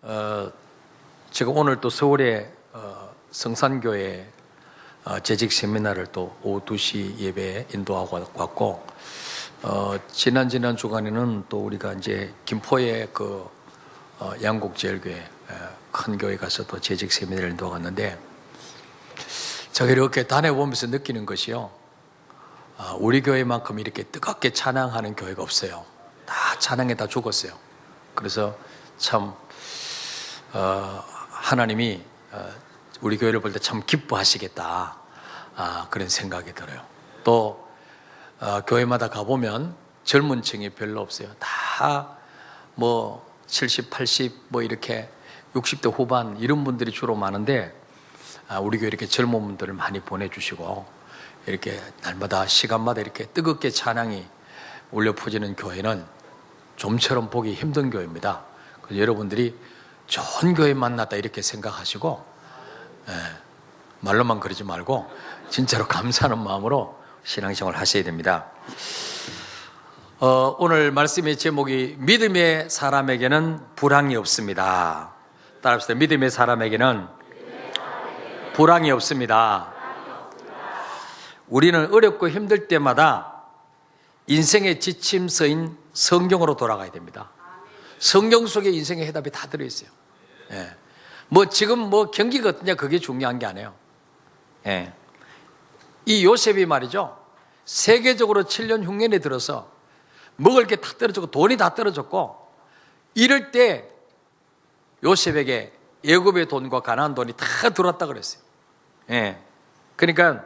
제가 오늘 또 서울의 성산교회 재직 세미나를 또 오후 2시 예배에 인도하고 왔고, 지난 주간에는 또 우리가 이제 김포의 그 양곡제일교회 큰 교회 가서 또 재직 세미나를 인도하고 왔는데, 제가 이렇게 다녀보면서 느끼는 것이요, 우리 교회만큼 이렇게 뜨겁게 찬양하는 교회가 없어요. 다 찬양에 다 죽었어요. 그래서 참 하나님이 우리 교회를 볼 때 참 기뻐하시겠다, 그런 생각이 들어요. 또 교회마다 가보면 젊은 층이 별로 없어요. 다 뭐 70, 80, 뭐 이렇게 60대 후반 이런 분들이 주로 많은데, 우리 교회 이렇게 젊은 분들을 많이 보내주시고 이렇게 날마다 시간마다 이렇게 뜨겁게 찬양이 울려 퍼지는 교회는 좀처럼 보기 힘든 교회입니다. 그래서 여러분들이 좋은 교회 만났다 이렇게 생각하시고, 말로만 그러지 말고 진짜로 감사하는 마음으로 신앙생활을 하셔야 됩니다. 오늘 말씀의 제목이 믿음의 사람에게는 불황이 없습니다. 따라합시다. 믿음의 사람에게는 불황이 없습니다. 우리는 어렵고 힘들 때마다 인생의 지침서인 성경으로 돌아가야 됩니다. 성경 속에 인생의 해답이 다 들어있어요. 뭐 지금 뭐 경기가 어떠냐 그게 중요한 게 아니에요. 이 요셉이 말이죠, 세계적으로 7년 흉년에 들어서 먹을 게 다 떨어졌고 돈이 다 떨어졌고, 이럴 때 요셉에게 애굽의 돈과 가나안 돈이 다 들어왔다 그랬어요. 그러니까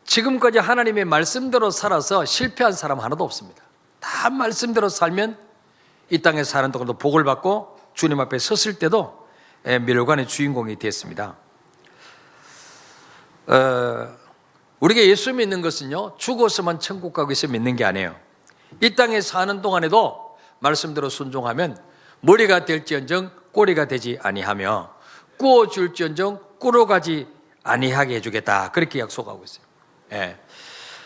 지금까지 하나님의 말씀대로 살아서 실패한 사람 하나도 없습니다. 다 말씀대로 살면 이 땅에 사는 동안도 복을 받고 주님 앞에 섰을 때도 멸관의 주인공이 됐습니다. 우리가 예수 믿는 것은요, 죽어서만 천국 가고 있어 믿는 게 아니에요. 이 땅에 사는 동안에도 말씀대로 순종하면 머리가 될지언정 꼬리가 되지 아니하며 구워줄지언정 꿇어가지 아니하게 해주겠다, 그렇게 약속하고 있어요.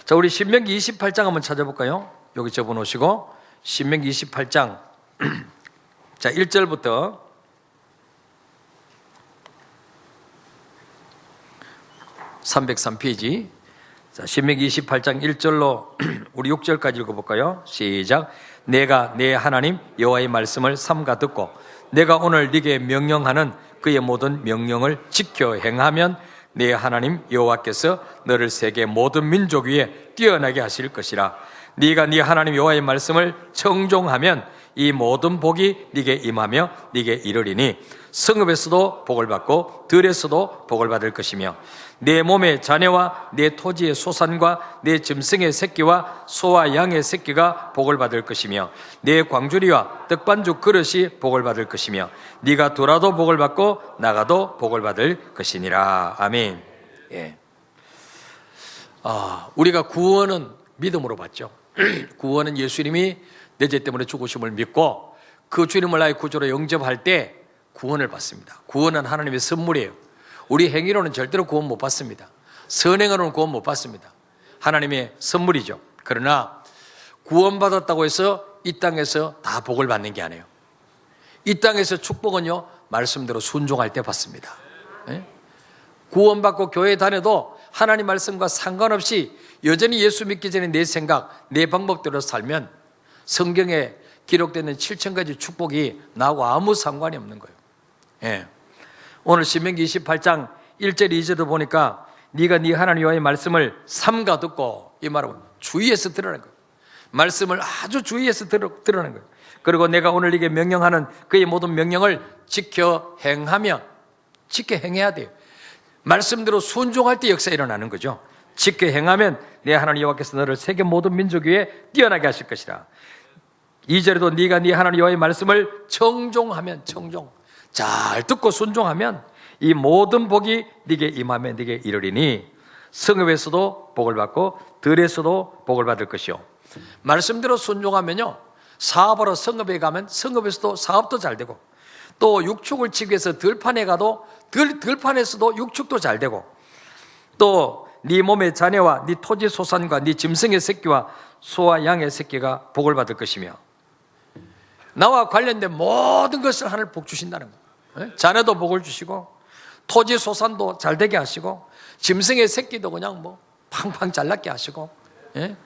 자, 우리 신명기 28장 한번 찾아볼까요? 여기 접어놓으시고 신명기 28장 자 1절부터 303페이지. 자, 신명기 28장 1절로 우리 6절까지 읽어볼까요? 시작. 내가 내 하나님 여호와의 말씀을 삼가 듣고 내가 오늘 네게 명령하는 그의 모든 명령을 지켜 행하면 내 하나님 여호와께서 너를 세계 모든 민족 위에 뛰어나게 하실 것이라. 네가 네 하나님 여호와의 말씀을 청종하면 이 모든 복이 네게 임하며 네게 이르리니 성읍에서도 복을 받고 들에서도 복을 받을 것이며 내 몸의 자녀와 내 토지의 소산과 내 짐승의 새끼와 소와 양의 새끼가 복을 받을 것이며 내 광주리와 떡반죽 그릇이 복을 받을 것이며 네가 돌아도 복을 받고 나가도 복을 받을 것이니라. 아멘. 우리가 구원은 믿음으로 받죠. 구원은 예수님이 내 죄 때문에 죽으심을 믿고 그 주님을 나의 구주로 영접할 때 구원을 받습니다. 구원은 하나님의 선물이에요. 우리 행위로는 절대로 구원 못 받습니다. 선행으로는 구원 못 받습니다. 하나님의 선물이죠. 그러나 구원받았다고 해서 이 땅에서 다 복을 받는 게 아니에요. 이 땅에서 축복은요, 말씀대로 순종할 때 받습니다. 구원받고 교회 다녀도 하나님 말씀과 상관없이 여전히 예수 믿기 전에 내 생각, 내 방법대로 살면 성경에 기록되는 7천가지 축복이 나하고 아무 상관이 없는 거예요. 오늘 신명기 28장 1절 2절을 보니까 네가 네 하나님 여호와의 말씀을 삼가 듣고, 이 말은 주의해서 들으라는 거예요. 말씀을 아주 주의해서 들으라는 거예요. 그리고 내가 오늘 네게 명령하는 그의 모든 명령을 지켜 행하면, 지켜 행해야 돼요. 말씀대로 순종할 때 역사 일어나는 거죠. 지켜 행하면 내 하나님 여호와께서 너를 세계 모든 민족 위에 뛰어나게 하실 것이라. 2절에도 네가 네 하나님 여호와의 말씀을 청종하면, 청종 잘 듣고 순종하면 이 모든 복이 네게 임하면 네게 이르리니 성읍에서도 복을 받고 들에서도 복을 받을 것이요. 말씀대로 순종하면요, 사업하러 성읍에 가면 성읍에서도 사업도 잘 되고, 또 육축을 치기 위해서 들판에 가도 들판에서도 육축도 잘 되고, 또 네 몸의 자녀와 네 토지 소산과 네 짐승의 새끼와 소와 양의 새끼가 복을 받을 것이며 나와 관련된 모든 것을 하늘 복 주신다는 거예요. 자녀도 복을 주시고 토지 소산도 잘 되게 하시고 짐승의 새끼도 그냥 뭐 팡팡 잘났게 하시고, 예?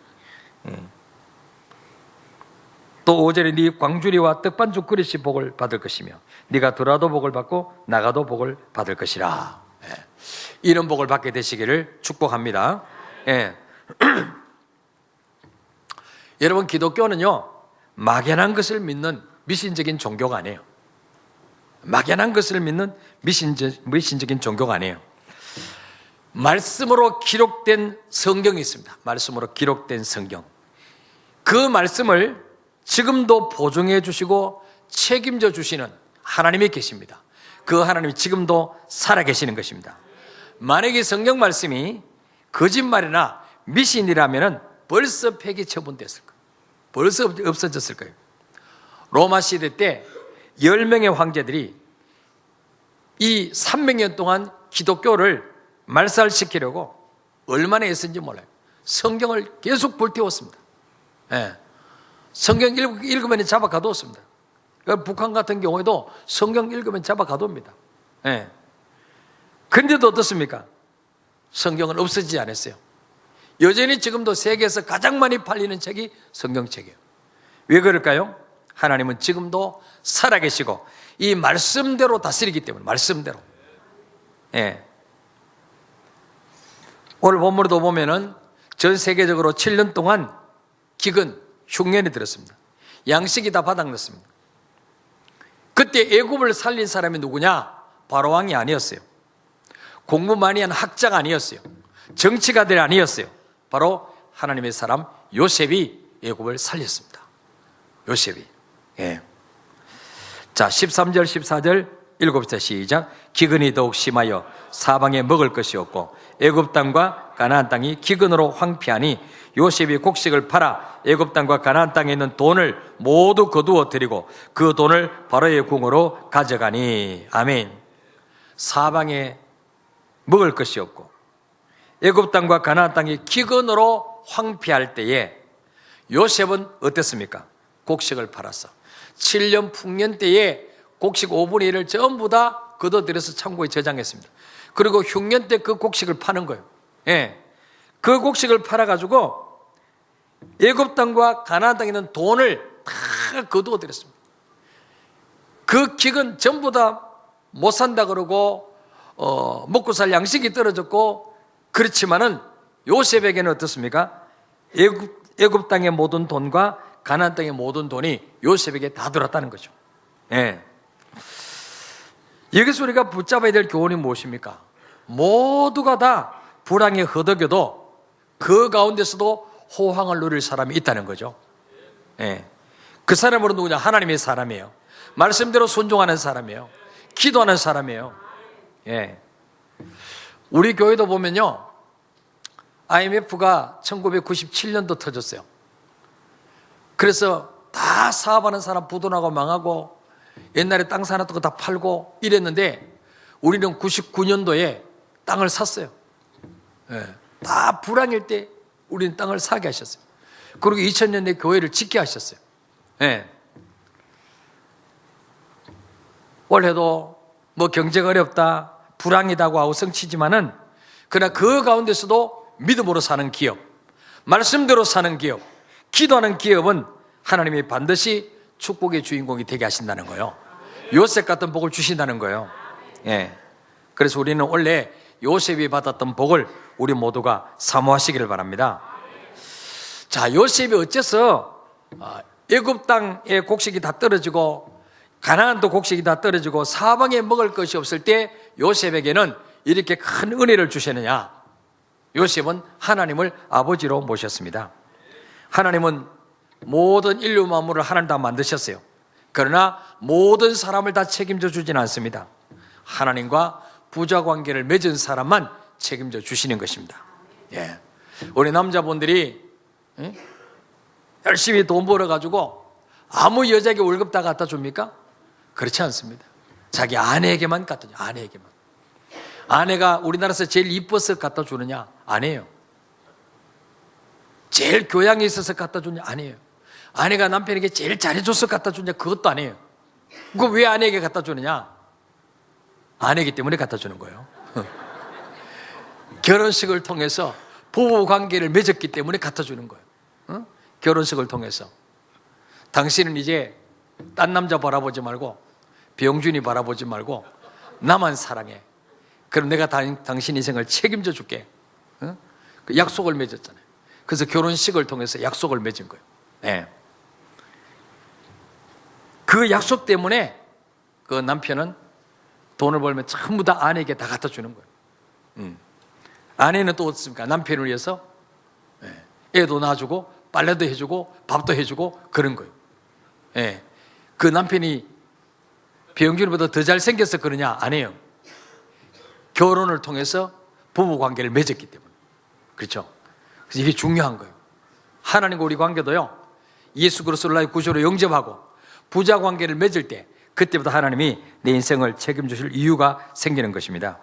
또 5절에 네 광주리와 떡반죽 그릇이 복을 받을 것이며 네가 들어와도 복을 받고 나가도 복을 받을 것이라. 예. 이런 복을 받게 되시기를 축복합니다. 예. 여러분, 기독교는요 막연한 것을 믿는 미신적인 종교가 아니에요. 막연한 것을 믿는 미신적인 종교가 아니에요. 말씀으로 기록된 성경이 있습니다. 말씀으로 기록된 성경. 그 말씀을 지금도 보증해 주시고 책임져 주시는 하나님이 계십니다. 그 하나님이 지금도 살아계시는 것입니다. 만약에 성경 말씀이 거짓말이나 미신이라면 벌써 폐기 처분됐을 거예요. 벌써 없어졌을 거예요. 로마 시대 때 10명의 황제들이 이 300년 동안 기독교를 말살시키려고 얼마나 애쓴지 몰라요. 성경을 계속 불태웠습니다. 예. 성경 읽으면 잡아 가두었습니다. 그러니까 북한 같은 경우에도 성경 읽으면 잡아 가둡니다. 예. 그런데도 어떻습니까? 성경은 없어지지 않았어요. 여전히 지금도 세계에서 가장 많이 팔리는 책이 성경책이에요. 왜 그럴까요? 하나님은 지금도 살아계시고 이 말씀대로 다스리기 때문에. 말씀대로. 예. 오늘 본문에도 보면은 전 세계적으로 7년 동안 기근, 흉년이 들었습니다. 양식이 다 바닥났습니다. 그때 애굽을 살린 사람이 누구냐? 바로왕이 아니었어요. 공부 많이 한 학자가 아니었어요. 정치가들이 아니었어요. 바로 하나님의 사람 요셉이 애굽을 살렸습니다. 요셉이. 예. 자, 13절, 14절 읽읍시다. 시작. 기근이 더욱 심하여 사방에 먹을 것이 없고 애굽 땅과 가나안 땅이 기근으로 황폐하니 요셉이 곡식을 팔아 애굽 땅과 가나안 땅에 있는 돈을 모두 거두어 드리고 그 돈을 바로의 궁으로 가져가니. 아멘. 사방에 먹을 것이 없고 애굽 땅과 가나안 땅이 기근으로 황폐할 때에 요셉은 어땠습니까? 곡식을 팔았어. 7년 풍년 때에 곡식 5분의 1을 전부 다 거둬들여서 창고에 저장했습니다. 그리고 흉년 때 그 곡식을 파는 거예요. 예. 그 곡식을 팔아가지고 애굽 땅과 가나안 땅에 있는 돈을 다 거두어들였습니다. 그 기근 전부 다 못 산다 그러고 먹고 살 양식이 떨어졌고, 그렇지만은 요셉에게는 어떻습니까? 애굽 땅의 모든 돈과 가나안 땅의 모든 돈이 요셉에게 다 들었다는 거죠. 예. 여기서 우리가 붙잡아야 될 교훈이 무엇입니까? 모두가 다 불황에 허덕여도 그 가운데서도 호황을 누릴 사람이 있다는 거죠. 예. 그 사람으로 누구냐? 하나님의 사람이에요. 말씀대로 순종하는 사람이에요. 기도하는 사람이에요. 예. 우리 교회도 보면요, IMF가 1997년도 터졌어요. 그래서 다 사업하는 사람 부도나고 망하고 옛날에 땅 사놨던 거 다 팔고 이랬는데 우리는 99년도에 땅을 샀어요. 예. 다 불황일 때 우리는 땅을 사게 하셨어요. 그리고 2000년에 교회를 짓게 하셨어요. 예. 올해도 뭐 경제가 어렵다, 불황이다고 하고 성치지만은 그러나 그 가운데서도 믿음으로 사는 기업, 말씀대로 사는 기업, 기도하는 기업은 하나님이 반드시 축복의 주인공이 되게 하신다는 거예요. 요셉 같은 복을 주신다는 거예요. 예. 그래서 우리는 원래 요셉이 받았던 복을 우리 모두가 사모하시기를 바랍니다. 자, 요셉이 어째서 애굽 땅의 곡식이 다 떨어지고 가나안도 곡식이 다 떨어지고 사방에 먹을 것이 없을 때 요셉에게는 이렇게 큰 은혜를 주시느냐? 요셉은 하나님을 아버지로 모셨습니다. 하나님은 모든 인류 만물을 하나님 다 만드셨어요. 그러나 모든 사람을 다 책임져 주지는 않습니다. 하나님과 부자 관계를 맺은 사람만 책임져 주시는 것입니다. 예. 우리 남자분들이 열심히 돈 벌어가지고 아무 여자에게 월급 다 갖다 줍니까? 그렇지 않습니다. 자기 아내에게만 갖다 줘요. 아내에게만. 아내가 우리나라에서 제일 이뻐서 갖다 주느냐? 아니에요. 제일 교양이 있어서 갖다 주느냐? 아니에요. 아내가 남편에게 제일 잘해줘서 갖다 주냐? 그것도 아니에요. 그거 왜 아내에게 갖다 주느냐? 아내이기 때문에 갖다 주는 거예요. 결혼식을 통해서 부부 관계를 맺었기 때문에 갖다 주는 거예요. 결혼식을 통해서. 당신은 이제 딴 남자 바라보지 말고 병준이 바라보지 말고 나만 사랑해. 그럼 내가 당신 인생을 책임져 줄게. 그 약속을 맺었잖아요. 그래서 결혼식을 통해서 약속을 맺은 거예요. 네. 그 약속 때문에 그 남편은 돈을 벌면 전부 다 아내에게 다 갖다 주는 거예요. 아내는 또 어떻습니까? 남편을 위해서 애도 낳아주고 빨래도 해주고 밥도 해주고 그런 거예요. 그 남편이 배영준보다 더 잘생겨서 그러냐? 아니에요. 결혼을 통해서 부부관계를 맺었기 때문에. 그렇죠? 그래서 이게 중요한 거예요. 하나님과 우리 관계도요, 예수 그리스도를 나의 구주로 영접하고 부자관계를 맺을 때 그때부터 하나님이 내 인생을 책임지실 이유가 생기는 것입니다.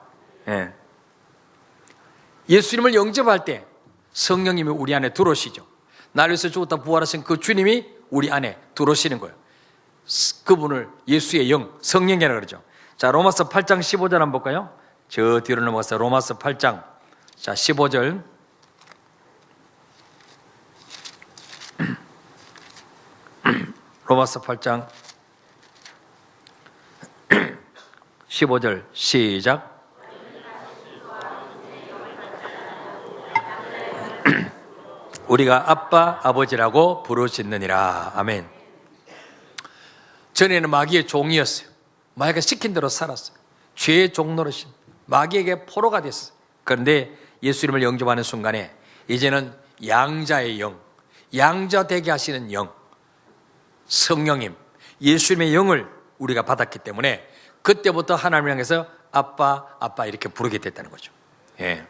예수님을 영접할 때 성령님이 우리 안에 들어오시죠. 나를 위해서 죽었다 부활하신 그 주님이 우리 안에 들어오시는 거예요. 그분을 예수의 영, 성령이라고 그러죠. 자, 로마서 8장 15절 한번 볼까요? 저 뒤로 넘어가서 로마서 8장 자 15절. 로마서 8장 15절 시작. 우리가 아빠 아버지라고 부르짖느니라. 아멘. 전에는 마귀의 종이었어요. 마귀가 시킨 대로 살았어요. 죄의 종노릇이 마귀에게 포로가 됐어요. 그런데 예수님을 영접하는 순간에 이제는 양자의 영, 양자 되게 하시는 영, 성령님, 예수님의 영을 우리가 받았기 때문에 그때부터 하나님을 향해서 아빠, 아빠 이렇게 부르게 됐다는 거죠. 예.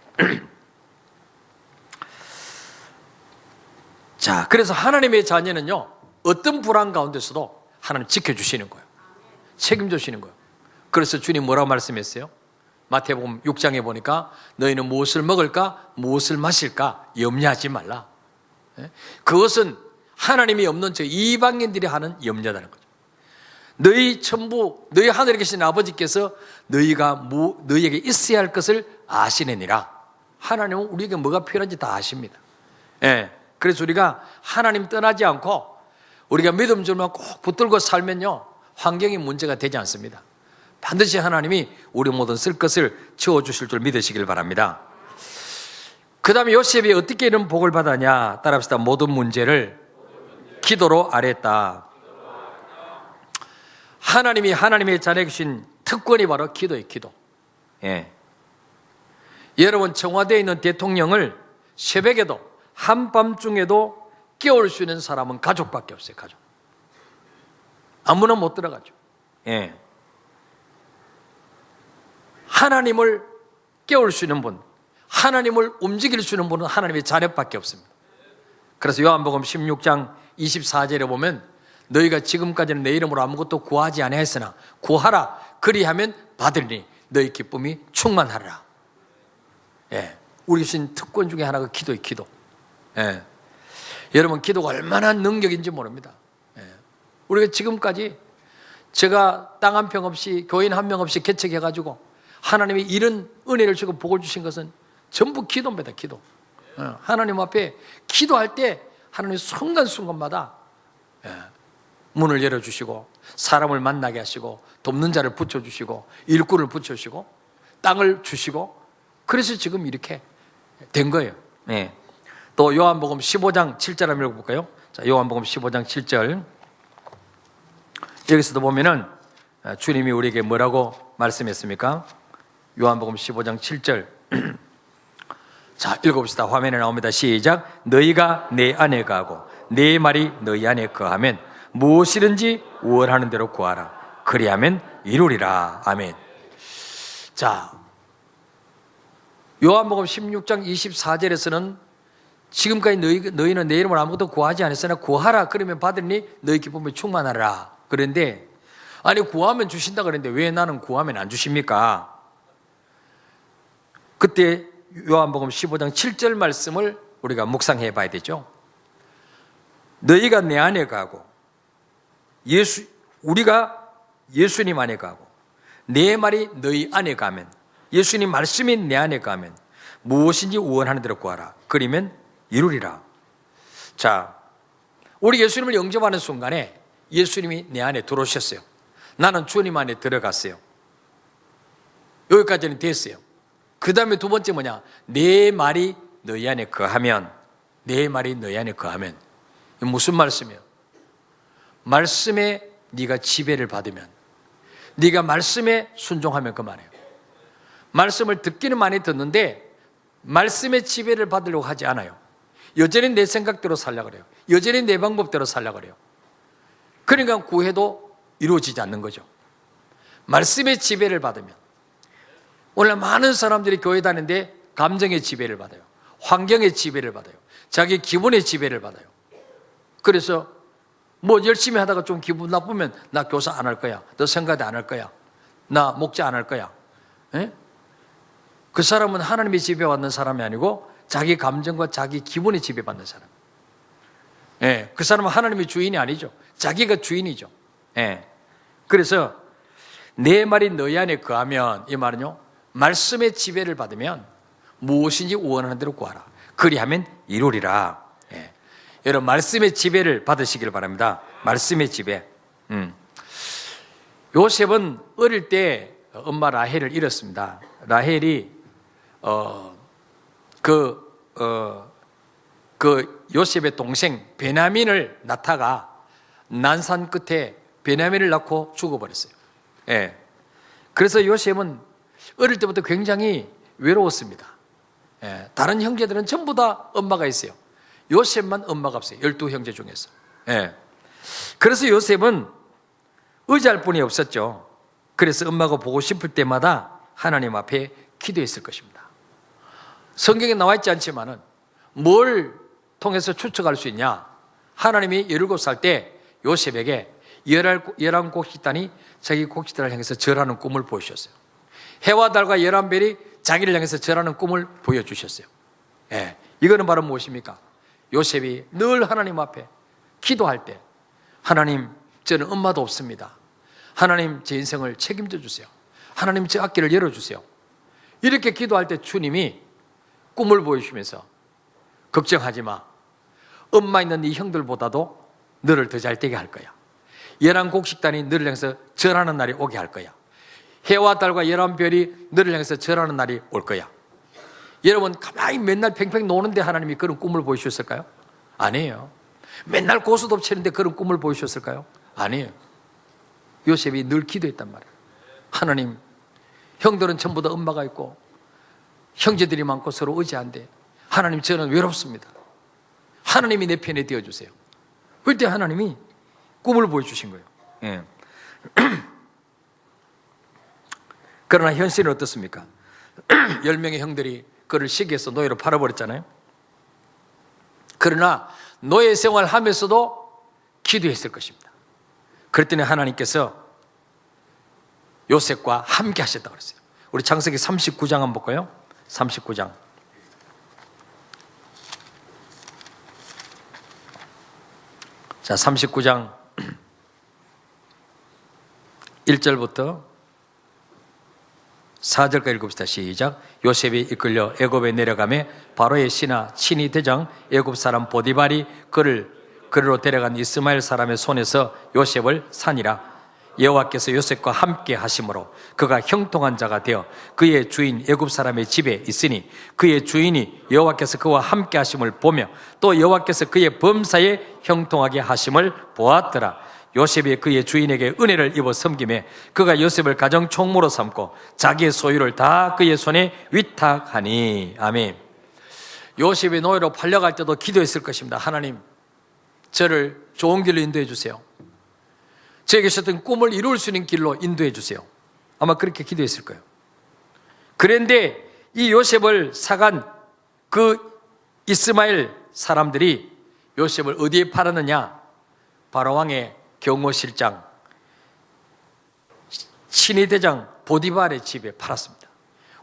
자, 그래서 하나님의 자녀는요, 어떤 불안 가운데서도 하나님 지켜주시는 거예요. 책임져주시는 거예요. 그래서 주님 뭐라고 말씀했어요? 마태복음 6장에 보니까 너희는 무엇을 먹을까, 무엇을 마실까 염려하지 말라. 그것은 하나님이 없는 저 이방인들이 하는 염려라는 거죠. 너희 전부 너희 하늘에 계신 아버지께서 너희에게 있어야 할 것을 아시느니라. 하나님은 우리에게 뭐가 필요한지 다 아십니다. 그래서 우리가 하나님 떠나지 않고 우리가 믿음줄만 꼭 붙들고 살면요, 환경이 문제가 되지 않습니다. 반드시 하나님이 우리 모든 쓸 것을 채워주실 줄 믿으시길 바랍니다. 그 다음에 요셉이 어떻게 이런 복을 받았냐? 따라합시다. 모든 문제를 기도로 아뢰었다. 하나님이 하나님의 자녀에게 주신 특권이 바로 기도예요. 기도. 여러분, 청와대에 있는 대통령을 새벽에도 한밤중에도 깨울 수 있는 사람은 가족밖에 없어요. 가족. 아무나 못 들어가죠. 하나님을 깨울 수 있는 분, 하나님을 움직일 수 있는 분은 하나님의 자녀밖에 없습니다. 그래서 요한복음 16장 24절에 보면 너희가 지금까지는 내 이름으로 아무것도 구하지 아니하였으나 구하라 그리하면 받으리니 너희 기쁨이 충만하리라. 우리 주신 특권 중에 하나가 기도예요. 기도. 여러분, 기도가 얼마나 능력인지 모릅니다. 우리가 지금까지 제가 땅 한 평 없이 교인 한 명 없이 개척해가지고 하나님이 이런 은혜를 주고 복을 주신 것은 전부 기도입니다. 기도. 하나님 앞에 기도할 때 하나님 순간순간마다 문을 열어주시고 사람을 만나게 하시고 돕는 자를 붙여주시고 일꾼을 붙여주시고 땅을 주시고 그래서 지금 이렇게 된 거예요. 또 요한복음 15장 7절 한번 읽어볼까요? 자, 요한복음 15장 7절. 여기서도 보면은 주님이 우리에게 뭐라고 말씀했습니까? 요한복음 15장 7절. 자, 읽어봅시다. 화면에 나옵니다. 시작. 너희가 내 안에 거하고 내 말이 너희 안에 거하면 무엇이든지 원하는 대로 구하라. 그리하면 이루리라. 아멘. 자, 요한복음 16장 24절에서는 지금까지 너희는 내 이름으로 아무것도 구하지 않았으나 구하라 그러면 받으니 너희 기쁨이 충만하라. 그런데 아니 구하면 주신다 그랬는데 왜 나는 구하면 안 주십니까? 그때 요한복음 15장 7절 말씀을 우리가 묵상해 봐야 되죠. 너희가 내 안에 가고 우리가 예수님 안에 가고 내 말이 너희 안에 가면, 예수님 말씀이 내 안에 가면 무엇인지 원하는 대로 구하라. 그러면 이루리라. 자, 우리 예수님을 영접하는 순간에 예수님이 내 안에 들어오셨어요. 나는 주님 안에 들어갔어요. 여기까지는 됐어요. 그 다음에 두 번째 뭐냐? 내 말이 너희 안에 거하면, 내 말이 너희 안에 거하면. 이게 무슨 말씀이에요? 말씀에 네가 지배를 받으면, 네가 말씀에 순종하면 그 말이에요. 말씀을 듣기는 많이 듣는데 말씀의 지배를 받으려고 하지 않아요. 여전히 내 생각대로 살려고 그래요. 여전히 내 방법대로 살려고 그래요. 그러니까 구해도 이루어지지 않는 거죠. 말씀의 지배를 받으면, 오늘 많은 사람들이 교회 다니는데 감정의 지배를 받아요. 환경의 지배를 받아요. 자기 기분의 지배를 받아요. 그래서 뭐 열심히 하다가 좀 기분 나쁘면 나 교사 안 할 거야, 너 성가대 안 할 거야, 나 목자 안 할 거야. 에? 그 사람은 하나님의 지배받는 사람이 아니고 자기 감정과 자기 기분에 지배받는 사람. 예, 그 사람은 하나님의 주인이 아니죠. 자기가 주인이죠. 예. 그래서 내 말이 너희 안에 거하면, 이 말은요, 말씀의 지배를 받으면 무엇인지 원하는 대로 구하라. 그리하면 이루리라. 예. 여러분, 말씀의 지배를 받으시길 바랍니다. 말씀의 지배. 요셉은 어릴 때 엄마 라헬을 잃었습니다. 라헬이 요셉의 동생 베냐민을 낳다가 난산 끝에 베냐민을 낳고 죽어버렸어요. 예. 그래서 요셉은 어릴 때부터 굉장히 외로웠습니다. 예. 다른 형제들은 전부 다 엄마가 있어요. 요셉만 엄마가 없어요. 12형제 중에서. 예. 그래서 요셉은 의지할 분이 없었죠. 그래서 엄마가 보고 싶을 때마다 하나님 앞에 기도했을 것입니다. 성경에 나와 있지 않지만은 뭘 통해서 추측할 수 있냐? 하나님이 17살 때 요셉에게 11곡식단이 자기 곡식단을 향해서 절하는 꿈을 보여주셨어요. 해와 달과 11별이 자기를 향해서 절하는 꿈을 보여주셨어요. 예, 이거는 바로 무엇입니까? 요셉이 늘 하나님 앞에 기도할 때, 하나님, 저는 엄마도 없습니다. 하나님, 제 인생을 책임져 주세요. 하나님, 제 앞길을 열어주세요. 이렇게 기도할 때 주님이 꿈을 보여주면서 걱정하지 마. 엄마 있는 네 형들보다도 너를 더 잘 되게 할 거야. 11곡식단이 너를 향해서 절하는 날이 오게 할 거야. 해와 달과 11별이 너를 향해서 절하는 날이 올 거야. 여러분, 가만히 맨날 팽팽 노는데 하나님이 그런 꿈을 보여주셨을까요? 아니에요. 맨날 고스톱 치는데 그런 꿈을 보여주셨을까요? 아니에요. 요셉이 늘 기도했단 말이에요. 하나님, 형들은 전부 다 엄마가 있고 형제들이 많고 서로 의지한데 하나님, 저는 외롭습니다. 하나님이 내 편에 되어주세요. 그때 하나님이 꿈을 보여주신 거예요. 예. 그러나 현실은 어떻습니까? 10명의 형들이 그를 시기해서 노예로 팔아버렸잖아요. 그러나 노예 생활하면서도 기도했을 것입니다. 그랬더니 하나님께서 요셉과 함께 하셨다고 그랬어요. 우리 창세기 39장 한번 볼까요? 39장. 자, 39장 1절부터 4절까지 읽읍시다. 시작. 요셉이 이끌려 애굽에 내려가매 바로의 신하 친위 대장 애굽 사람 보디발이 그리로 데려간 이스마엘 사람의 손에서 요셉을 산이라. 여호와께서 요셉과 함께 하심으로 그가 형통한 자가 되어 그의 주인 애굽 사람의 집에 있으니 그의 주인이 여호와께서 그와 함께 하심을 보며 또 여호와께서 그의 범사에 형통하게 하심을 보았더라. 요셉이 그의 주인에게 은혜를 입어 섬김에 그가 요셉을 가정 총무로 삼고 자기의 소유를 다 그의 손에 위탁하니. 아멘. 요셉이 노예로 팔려갈 때도 기도했을 것입니다. 하나님, 저를 좋은 길로 인도해 주세요. 저에게 있었던 꿈을 이룰 수 있는 길로 인도해 주세요. 아마 그렇게 기도했을 거예요. 그런데 이 요셉을 사간 그 이스마엘 사람들이 요셉을 어디에 팔았느냐? 바로 왕의 경호실장 친위 대장 보디발의 집에 팔았습니다.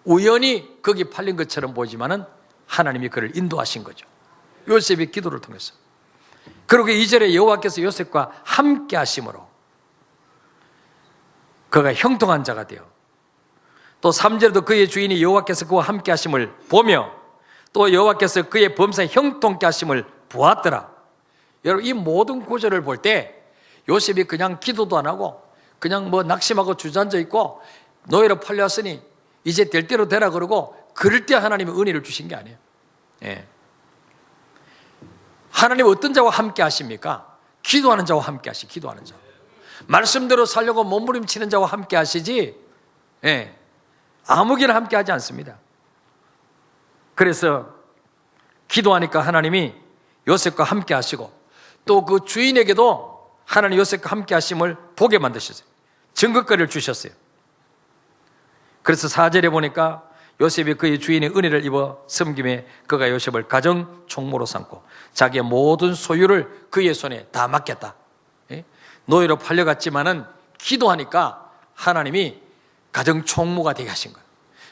우연히 거기 팔린 것처럼 보이지만은 하나님이 그를 인도하신 거죠. 요셉의 기도를 통해서. 그리고 2절에 여호와께서 요셉과 함께 하심으로 그가 형통한 자가 되어, 또 3절에도 그의 주인이 여호와께서 그와 함께 하심을 보며 또 여호와께서 그의 범사에 형통케 하심을 보았더라. 여러분, 이 모든 구절을 볼 때 요셉이 그냥 기도도 안 하고 그냥 뭐 낙심하고 주저앉아 있고 노예로 팔려왔으니 이제 될 대로 되라 그러고 그럴 때 하나님이 은혜를 주신 게 아니에요. 예. 하나님 어떤 자와 함께 하십니까? 기도하는 자와 함께 하시. 기도하는 자, 말씀대로 살려고 몸부림치는 자와 함께 하시지, 예, 아무개나 함께 하지 않습니다. 그래서 기도하니까 하나님이 요셉과 함께 하시고 또 그 주인에게도 하나님 요셉과 함께 하심을 보게 만드셨어요. 증거거리를 주셨어요. 그래서 4절에 보니까 요셉이 그의 주인의 은혜를 입어 섬김에 그가 요셉을 가정 총무로 삼고 자기의 모든 소유를 그의 손에 다 맡겼다. 예? 노예로 팔려갔지만은 기도하니까 하나님이 가정 총무가 되게 하신 거예요.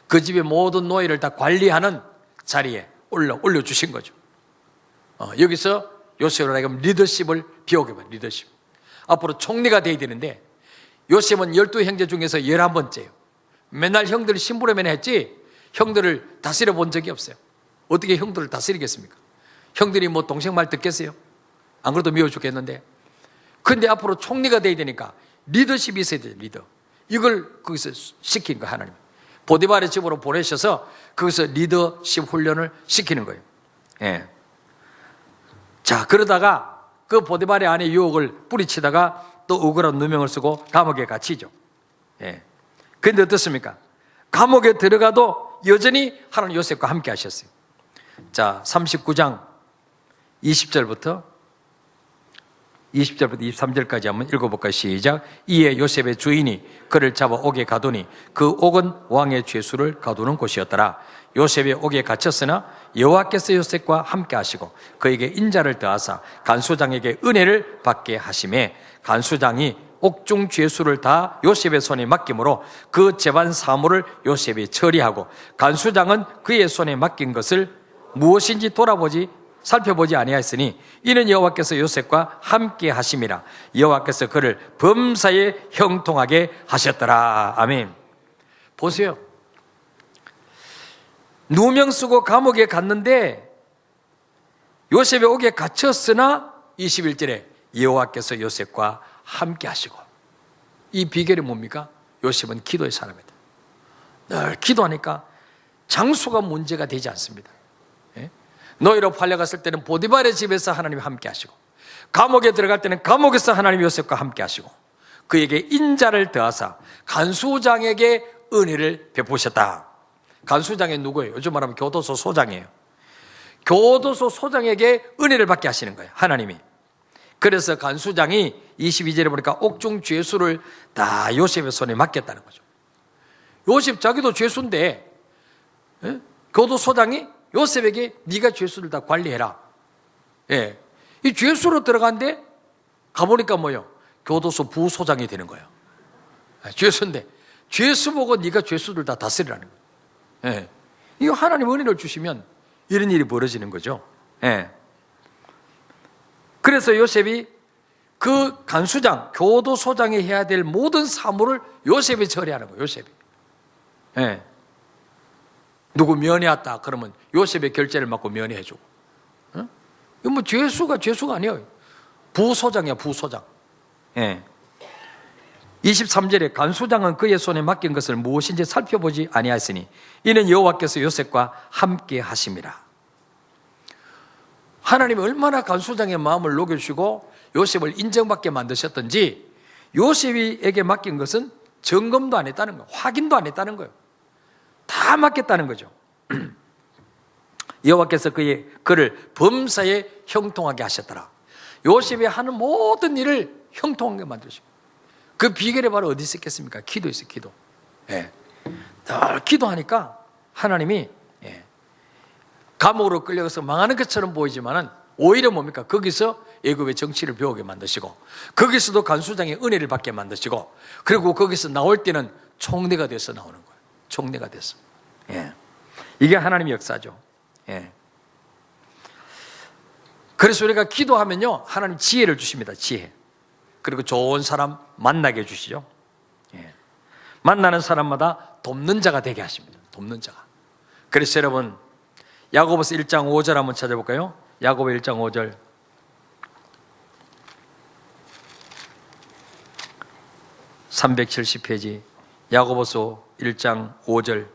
그 집의 모든 노예를 다 관리하는 자리에 올려주신 거죠. 여기서 요셉으로 하여금 리더십을 배우게 봐요. 리더십. 앞으로 총리가 돼야 되는데 요셉은 12형제 중에서 11번째예요. 맨날 형들을 심부름해야 했지 형들을 다스려 본 적이 없어요. 어떻게 형들을 다스리겠습니까? 형들이 뭐 동생 말 듣겠어요? 안 그래도 미워 죽겠는데. 근데 앞으로 총리가 돼야 되니까 리더십이 있어야 돼요. 리더. 이걸 거기서 시킨 거예요. 하나님 보디발의 집으로 보내셔서 거기서 리더십 훈련을 시키는 거예요. 예. 자, 그러다가 그 보디발의 아내 유혹을 뿌리치다가 또 억울한 누명을 쓰고 감옥에 갇히죠. 예. 그런데 어떻습니까? 감옥에 들어가도 여전히 하나님 요셉과 함께 하셨어요. 자, 39장 20절부터 23절까지 한번 읽어볼까요? 시작. 이에 요셉의 주인이 그를 잡아 옥에 가두니 그 옥은 왕의 죄수를 가두는 곳이었더라. 요셉의 옥에 갇혔으나 여호와께서 요셉과 함께 하시고 그에게 인자를 더하사 간수장에게 은혜를 받게 하심에 간수장이 옥중 죄수를 다 요셉의 손에 맡김으로 그 재반 사물을 요셉이 처리하고 간수장은 그의 손에 맡긴 것을 무엇인지 살펴보지 아니하였으니 이는 여호와께서 요셉과 함께 하심이라. 여호와께서 그를 범사에 형통하게 하셨더라. 아멘. 보세요. 누명 쓰고 감옥에 갔는데 요셉의 옥에 갇혔으나 21절에 여호와께서 요셉과 함께 하시고. 이 비결이 뭡니까? 요셉은 기도의 사람이다. 늘 기도하니까 장소가 문제가 되지 않습니다. 예? 노예로 팔려갔을 때는 보디발의 집에서 하나님이 함께 하시고 감옥에 들어갈 때는 감옥에서 하나님이 요셉과 함께 하시고 그에게 인자를 더하사 간수장에게 은혜를 베푸셨다. 간수장이 누구예요? 요즘 말하면 교도소 소장이에요. 교도소 소장에게 은혜를 받게 하시는 거예요. 하나님이. 그래서 간수장이 22절에 보니까 옥중 죄수를 다 요셉의 손에 맡겼다는 거죠. 요셉 자기도 죄수인데 교도소장이 요셉에게 네가 죄수를 다 관리해라. 예. 이 죄수로 들어간데 가보니까 뭐요? 교도소 부소장이 되는 거예요. 죄수인데 죄수 보고 네가 죄수들 다 다스리라는 거예요. 예. 이거 하나님 은혜를 주시면 이런 일이 벌어지는 거죠. 예. 그래서 요셉이 그 간수장, 교도소장이 해야 될 모든 사물을 요셉이 처리하는 거예요. 요셉이. 예. 누구 면회 왔다 그러면 요셉의 결제를 맡고 면회해주고. 어? 이거 뭐 죄수가 아니에요. 부소장이야, 부소장. 예. 23절에 간수장은 그의 손에 맡긴 것을 무엇인지 살펴보지 아니하였으니 이는 여호와께서 요셉과 함께 하심이라. 하나님이 얼마나 간수장의 마음을 녹여주시고 요셉을 인정받게 만드셨던지 요셉에게 맡긴 것은 점검도 안 했다는 거예요. 확인도 안 했다는 거예요. 다 맡겼다는 거죠. 여호와께서 그를 범사에 형통하게 하셨더라. 요셉이 하는 모든 일을 형통하게 만드시고 그 비결이 바로 어디 있었겠습니까? 기도 있어요. 기도. 예. 늘 기도하니까 하나님이 감옥으로 끌려가서 망하는 것처럼 보이지만은 오히려 뭡니까? 거기서 애굽의 정치를 배우게 만드시고 거기서도 간수장의 은혜를 받게 만드시고 그리고 거기서 나올 때는 총리가 돼서 나오는 거예요. 총리가 돼서. 예. 이게 하나님의 역사죠. 예. 그래서 우리가 기도하면요, 하나님 지혜를 주십니다. 지혜. 그리고 좋은 사람 만나게 해주시죠. 예. 만나는 사람마다 돕는 자가 되게 하십니다. 돕는 자가. 그래서 여러분, 야고보서 1장 5절 한번 찾아볼까요? 야고보 1장 5절. (370페이지) 야고보서 1장 5절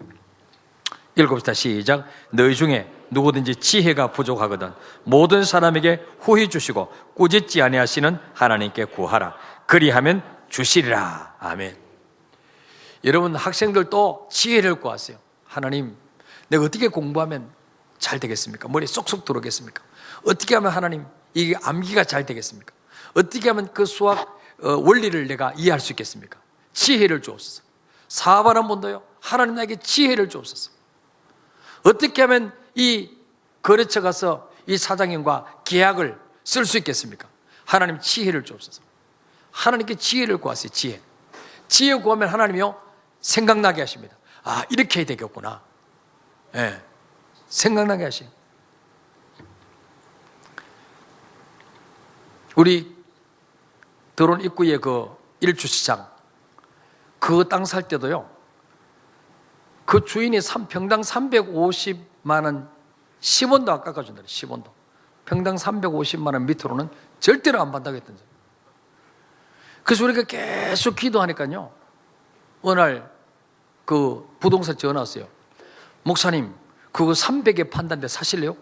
읽읍시다. 시작. 너희 중에 누구든지 지혜가 부족하거든 모든 사람에게 후히 주시고 꾸짖지 아니하시는 하나님께 구하라. 그리하면 주시리라. 아멘. 여러분, 학생들도 지혜를 구하세요. 하나님, 내가 어떻게 공부하면 잘 되겠습니까? 머리에 쏙쏙 들어오겠습니까? 어떻게 하면 하나님 이게 암기가 잘 되겠습니까? 어떻게 하면 그 수학 원리를 내가 이해할 수 있겠습니까? 지혜를 주옵소서. 사업하는 분도요, 하나님 나에게 지혜를 주옵소서. 어떻게 하면 이 거래처 가서 이 사장님과 계약을 쓸 수 있겠습니까? 하나님 지혜를 주옵소서. 하나님께 지혜를 구하세요. 지혜 구하면 하나님이요, 생각나게 하십니다. 아, 이렇게 해야 되겠구나. 예, 생각나게 하세요. 우리 드론 입구에 그 일주시장, 그 땅 살 때도요, 그 주인이 평당 350만 원 10원도 안 깎아준다. 10원도. 평당 350만 원 밑으로는 절대로 안 받다고 했던 거예요. 그래서 우리가 계속 기도하니까요, 어느 날 그 부동산 전화 왔어요. 목사님, 그거 300에 판다는데 사실래요?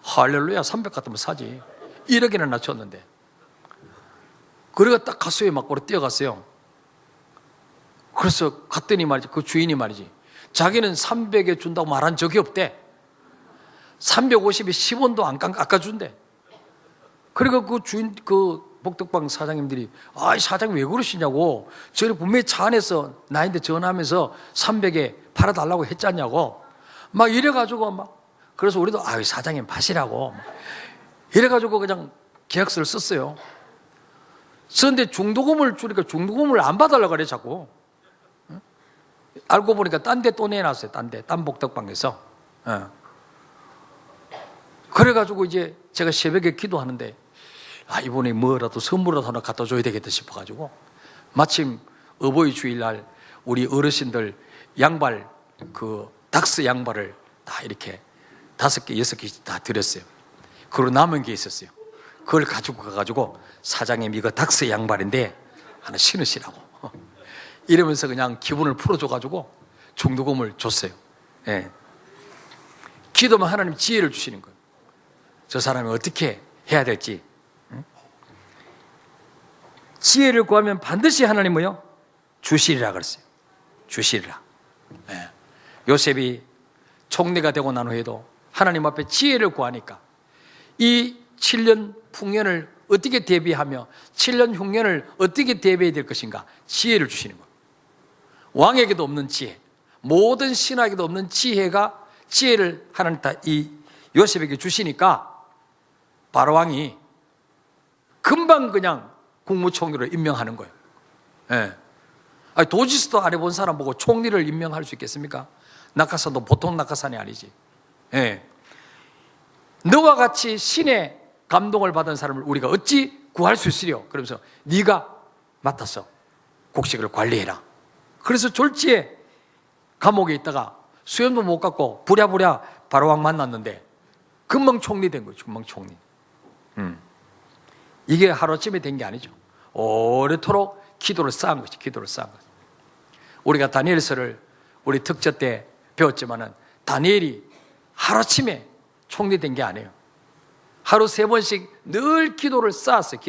할렐루야, 300 같으면 사지. 1억이나 낮췄는데. 그래가 딱 가수에 막고로 뛰어갔어요. 그래서 갔더니 말이지, 그 주인이 말이지, 자기는 300에 준다고 말한 적이 없대. 350에 10원도 안 깎아준대. 그러니까 그 주인, 그 복덕방 사장님들이, 아, 이 사장님 왜 그러시냐고. 저희 분명히 차 안에서 나한테 전화하면서 300에 팔아달라고 했잖냐고. 막 이래가지고 막, 그래서 우리도, 아유, 사장님 파시라고. 이래가지고 그냥 계약서를 썼어요. 썼는데 중도금을 주니까 중도금을 안 받으려고 그래, 자꾸. 알고 보니까 딴 데 또 내놨어요. 딴 복덕방에서. 그래가지고 이제 제가 새벽에 기도하는데, 아, 이번에 뭐라도 선물이라도 하나 갖다 줘야 되겠다 싶어가지고, 마침 어버이 주일날 우리 어르신들 양발, 그 닥스 양발을 다 이렇게 5개, 6개씩 다 드렸어요. 그리고 남은 게 있었어요. 그걸 가지고 가가지고, 사장님 이거 닥스 양발인데 하나 신으시라고 이러면서 그냥 기분을 풀어줘가지고 중도금을 줬어요. 예. 기도면 하나님 지혜를 주시는 거예요. 저 사람이 어떻게 해야 될지. 지혜를 구하면 반드시 하나님은요, 주시리라 그랬어요. 주시리라. 예. 요셉이 총리가 되고 난 후에도 하나님 앞에 지혜를 구하니까 이 7년 풍년을 어떻게 대비하며 7년 흉년을 어떻게 대비해야 될 것인가, 지혜를 주시는 거예요. 왕에게도 없는 지혜, 모든 신하에게도 없는 지혜를 하나님 다 이 요셉에게 주시니까 바로 왕이 금방 그냥 국무총리로 임명하는 거예요. 예. 아니, 도지사도 안 해본 사람 보고 총리를 임명할 수 있겠습니까? 낙하산도 보통 낙하산이 아니지. 예. 너와 같이 신의 감동을 받은 사람을 우리가 어찌 구할 수 있으려? 그러면서 네가 맡아서 곡식을 관리해라. 그래서 졸지에 감옥에 있다가 수염도 못 깎고 부랴부랴 바로왕 만났는데 금방 총리 된 거죠. 금방 총리. 이게 하루아침에 된 게 아니죠. 오래도록 기도를 쌓은 것이, 기도를 쌓은 것. 우리가 다니엘서를 우리 특전 때 배웠지만은 다니엘이 하루아침에 총리 된 게 아니에요. 하루 3번씩 늘 기도를 쌓았어요.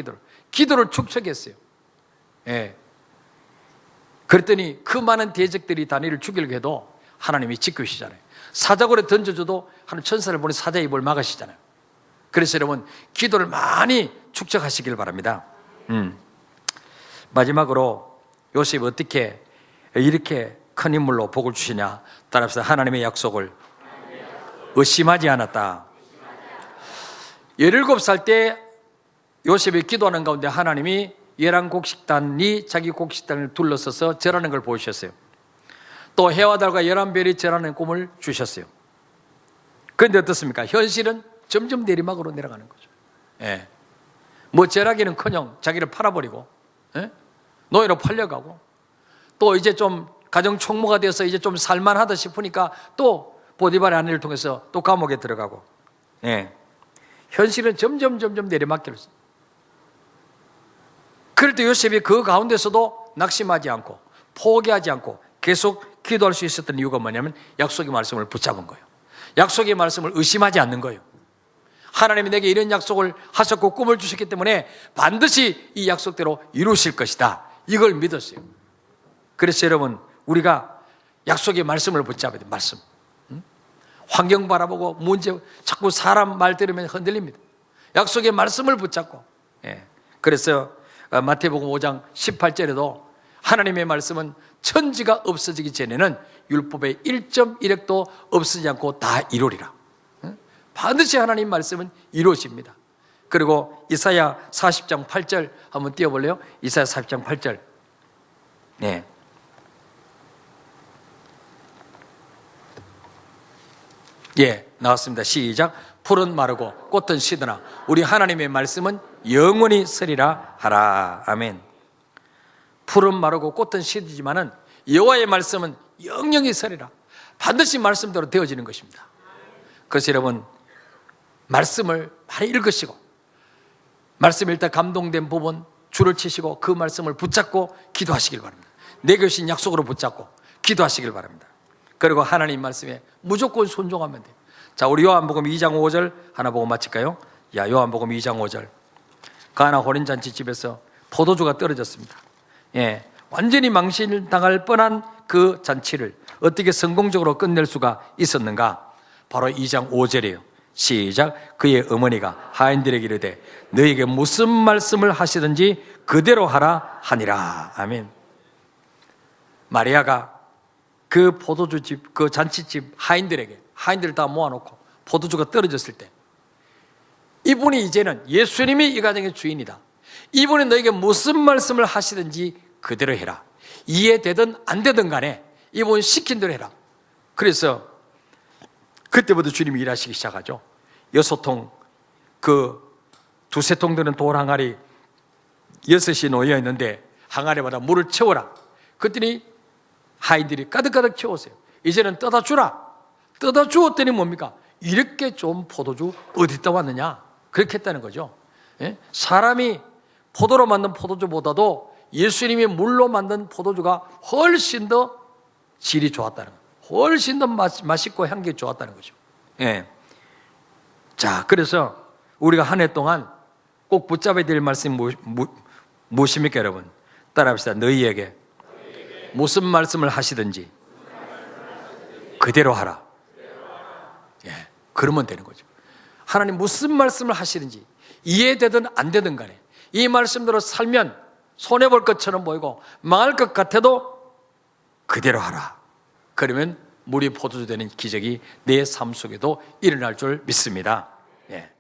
기도를 축적했어요. 예. 그랬더니 그 많은 대적들이 다니엘을 죽이려고 해도 하나님이 지키시잖아요. 사자굴에 던져줘도 하나님 천사를 보내 사자의 입을 막으시잖아요. 그래서 여러분, 기도를 많이 축적하시길 바랍니다. 마지막으로 요셉이 어떻게 이렇게 큰 인물로 복을 주시냐, 따라서 하나님의 약속을 의심하지 않았다. 17살 때 요셉이 기도하는 가운데 하나님이 11곡식단이 자기 곡식단을 둘러서서 절하는 걸 보이셨어요. 또 해와 달과 11별이 절하는 꿈을 주셨어요. 그런데 어떻습니까? 현실은 점점 내리막으로 내려가는 거죠. 예. 뭐 절하기는커녕 자기를 팔아버리고, 예? 노예로 팔려가고, 또 이제 좀 가정 총무가 돼서 이제 좀 살만하다 싶으니까 또 보디발의 아내를 통해서 또 감옥에 들어가고, 예. 현실은 점점 내리막길을 씁니다. 그럴 때 요셉이 그 가운데서도 낙심하지 않고 포기하지 않고 계속 기도할 수 있었던 이유가 뭐냐면 약속의 말씀을 붙잡은 거예요. 약속의 말씀을 의심하지 않는 거예요. 하나님이 내게 이런 약속을 하셨고 꿈을 주셨기 때문에 반드시 이 약속대로 이루실 것이다, 이걸 믿었어요. 그래서 여러분, 우리가 약속의 말씀을 붙잡아야 돼요. 말씀. 환경 바라보고 문제, 자꾸 사람 말 들으면 흔들립니다. 약속의 말씀을 붙잡고, 예. 그래서 마태복음 5장 18절에도 하나님의 말씀은 천지가 없어지기 전에는 율법의 1.1획도 없어지지 않고 다 이루리라. 반드시 하나님 말씀은 이루어집니다. 그리고 이사야 40장 8절 한번 띄워볼래요? 이사야 40장 8절. 네. 예, 나왔습니다. 시작. 풀은 마르고 꽃은 시드나 우리 하나님의 말씀은 영원히 서리라 하라. 아멘. 풀은 마르고 꽃은 시드지만은 여호와의 말씀은 영영히 서리라. 반드시 말씀대로 되어지는 것입니다. 그래서 여러분, 말씀을 많이 읽으시고, 말씀 읽다 감동된 부분 줄을 치시고 그 말씀을 붙잡고 기도하시길 바랍니다. 내게 주신 약속으로 붙잡고 기도하시길 바랍니다. 그리고 하나님 말씀에 무조건 순종하면 돼요. 자, 우리 요한복음 2장 5절 하나 보고 마칠까요? 야, 요한복음 2장 5절. 가나 혼인잔치집에서 포도주가 떨어졌습니다. 예, 완전히 망신당할 뻔한 그 잔치를 어떻게 성공적으로 끝낼 수가 있었는가? 바로 2장 5절이에요. 시작. 그의 어머니가 하인들에게 이르되 너에게 무슨 말씀을 하시든지 그대로 하라 하니라. 아멘. 마리아가 그 포도주집, 그 잔치집 하인들을 다 모아놓고 포도주가 떨어졌을 때, 이분이 이제는 예수님이 이 가정의 주인이다, 이분이 너에게 무슨 말씀을 하시든지 그대로 해라. 이해되든 안 되든 간에 이분 시킨 대로 해라. 그래서 그때부터 주님이 일하시기 시작하죠. 6통, 그 두세 통 되는 돌 항아리 6이 놓여 있는데 항아리마다 물을 채워라. 그랬더니 하인들이 가득가득 채웠어요. 이제는 떠다 주라. 떠다 주었더니 뭡니까? 이렇게 좋은 포도주 어디다 왔느냐? 그렇게 했다는 거죠. 예? 사람이 포도로 만든 포도주보다도 예수님이 물로 만든 포도주가 훨씬 더 질이 좋았다는 거예요. 훨씬 더 맛있고 향기 좋았다는 거죠. 예. 자, 그래서 우리가 한 해 동안 꼭 붙잡아야 될 말씀이 무엇입니까, 여러분? 따라합시다. 너희에게 무슨 말씀을 하시든지 그대로 하라. 예, 그러면 되는 거죠. 하나님 무슨 말씀을 하시든지 이해되든 안 되든 간에 이 말씀대로 살면 손해볼 것처럼 보이고 망할 것 같아도 그대로 하라. 그러면 물이 포도주 되는 기적이 내 삶 속에도 일어날 줄 믿습니다. 예.